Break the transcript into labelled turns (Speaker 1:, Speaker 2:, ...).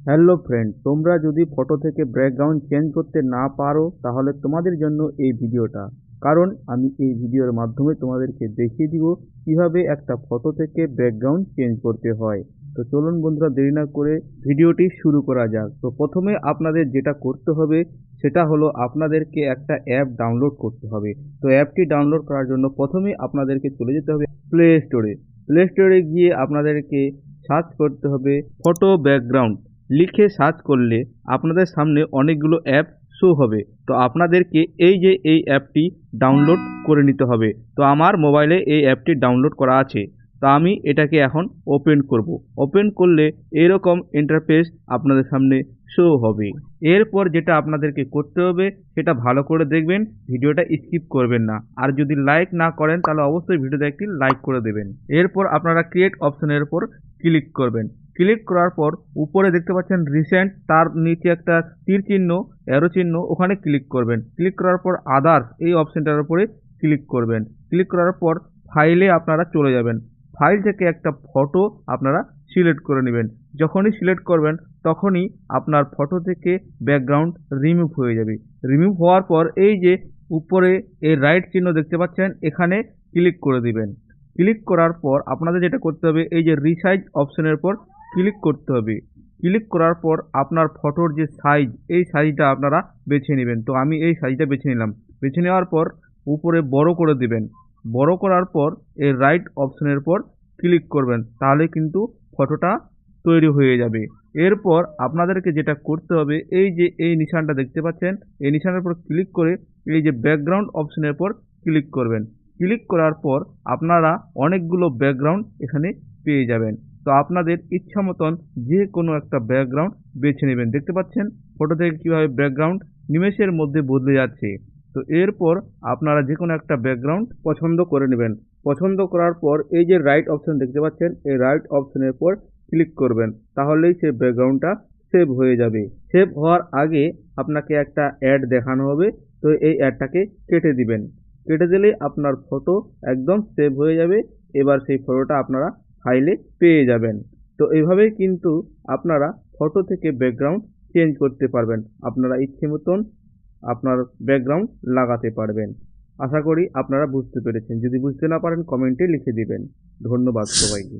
Speaker 1: Hello friend, তোমরা যদি photo থেকে ব্যাকগ্রাউন্ড চেঞ্জ করতে না পারো তাহলে তোমাদের জন্য এই ভিডিওটা। কারণ আমি এই ভিডিওর মাধ্যমে তোমাদেরকে দেখিয়ে দিব কিভাবে একটা ফটো থেকে ব্যাকগ্রাউন্ড চেঞ্জ করতে হয়। তো চলুন বন্ধুরা, দেরি না করে ভিডিওটি শুরু করা যাক। তো প্রথমে আপনাদের যেটা করতে হবে সেটা হলো আপনাদেরকে একটা অ্যাপ ডাউনলোড করতে হবে। তো অ্যাপটি ডাউনলোড করার জন্য প্রথমে আপনাদেরকে চলে যেতে হবে প্লে স্টোরে গিয়ে আপনাদেরকে সার্চ করতে হবে ফটো ব্যাকগ্রাউন্ড। লিখে সার্চ করলে আপনাদের সামনে অনেকগুলো অ্যাপ শো হবে। তো আপনাদেরকে এই অ্যাপটি ডাউনলোড করে নিতে হবে। তো আমার মোবাইলে এই অ্যাপটি ডাউনলোড করা আছে। তো আমি এটাকে এখন ওপেন করব। ওপেন করলে এরকম ইন্টারফেস আপনাদের সামনে শো হবে। এরপর যেটা আপনাদেরকে করতে হবে সেটা ভালো করে দেখবেন, ভিডিওটা স্কিপ করবেন না। আর যদি লাইক না করেন তাহলে অবশ্যই ভিডিওতে একটি লাইক করে দেবেন। এরপর আপনারা ক্রিয়েট অপশনের উপর ক্লিক করবেন। ক্লিক করার পর উপরে দেখতে পাচ্ছেন রিসেন্ট, তার নিচে একটা তীর চিহ্ন, অ্যারো চিহ্ন, ওখানে ক্লিক করবেন। ক্লিক করার পর আদার্স এই অপশনটার উপরে ক্লিক করবেন। ক্লিক করার পর ফাইলে আপনারা চলে যাবেন। ফাইল থেকে একটা ফটো আপনারা সিলেক্ট করে নেবেন। যখনই সিলেক্ট করবেন তখনই আপনার ফটো থেকে ব্যাকগ্রাউন্ড রিমুভ হয়ে যাবে। রিমুভ হওয়ার পর এই যে উপরে এই রাইট চিহ্ন দেখতে পাচ্ছেন, এখানে ক্লিক করে দিবেন। ক্লিক করার পর আপনাদের যেটা করতে হবে এই যে রিসাইজ অপশনের উপর ক্লিক করতে হবে। ক্লিক করার পর আপনার ফটোর যে সাইজ, এই সাইজটা আপনারা বেছে নেবেন। তো আমি এই সাইজটা বেছে নিলাম। বেছে নেওয়ার পর উপরে বড় করে দিবেন। বড় করার পর এই রাইট অপশনের উপর ক্লিক করবেন, তাহলে কিন্তু ফটোটা তৈরি হয়ে যাবে। এরপর আপনাদেরকে যেটা করতে হবে এই যে এই নিশানটা দেখতে পাচ্ছেন, এই নিশানের উপর ক্লিক করে এই যে ব্যাকগ্রাউন্ড অপশনের উপর ক্লিক করবেন। ক্লিক করার পর আপনারা অনেকগুলো ব্যাকগ্রাউন্ড এখানে পেয়ে যাবেন। তো আপনাদের ইচ্ছা মতন যে কোনো একটা ব্যাকগ্রাউন্ড বেছে নেবেন। দেখতে পাচ্ছেন ফটো থেকে কীভাবে ব্যাকগ্রাউন্ড নিমেষের মধ্যে বদলে যাচ্ছে। তো এরপর আপনারা যে কোনো একটা ব্যাকগ্রাউন্ড পছন্দ করে নেবেন। পছন্দ করার পর এই যে রাইট অপশন দেখতে পাচ্ছেন, এই রাইট অপশনের পর ক্লিক করবেন, তাহলেই সেই ব্যাকগ্রাউন্ডটা সেভ হয়ে যাবে। সেভ হওয়ার আগে আপনাকে একটা অ্যাড দেখানো হবে। তো এই অ্যাডটাকে কেটে দিবেন। কেটে দিলেই আপনার ফটো একদম সেভ হয়ে যাবে। এবার সেই ফটোটা আপনারা ফাইলে পেয়ে যাবেন। তো এইভাবেই কিন্তু আপনারা ফটো থেকে ব্যাকগ্রাউন্ড চেঞ্জ করতে পারবেন। আপনারা ইচ্ছে মতন আপনার ব্যাকগ্রাউন্ড লাগাতে পারবেন। আশা করি আপনারা বুঝতে পেরেছেন। যদি বুঝতে না পারেন কমেন্টে লিখে দিবেন। ধন্যবাদ সবাইকে।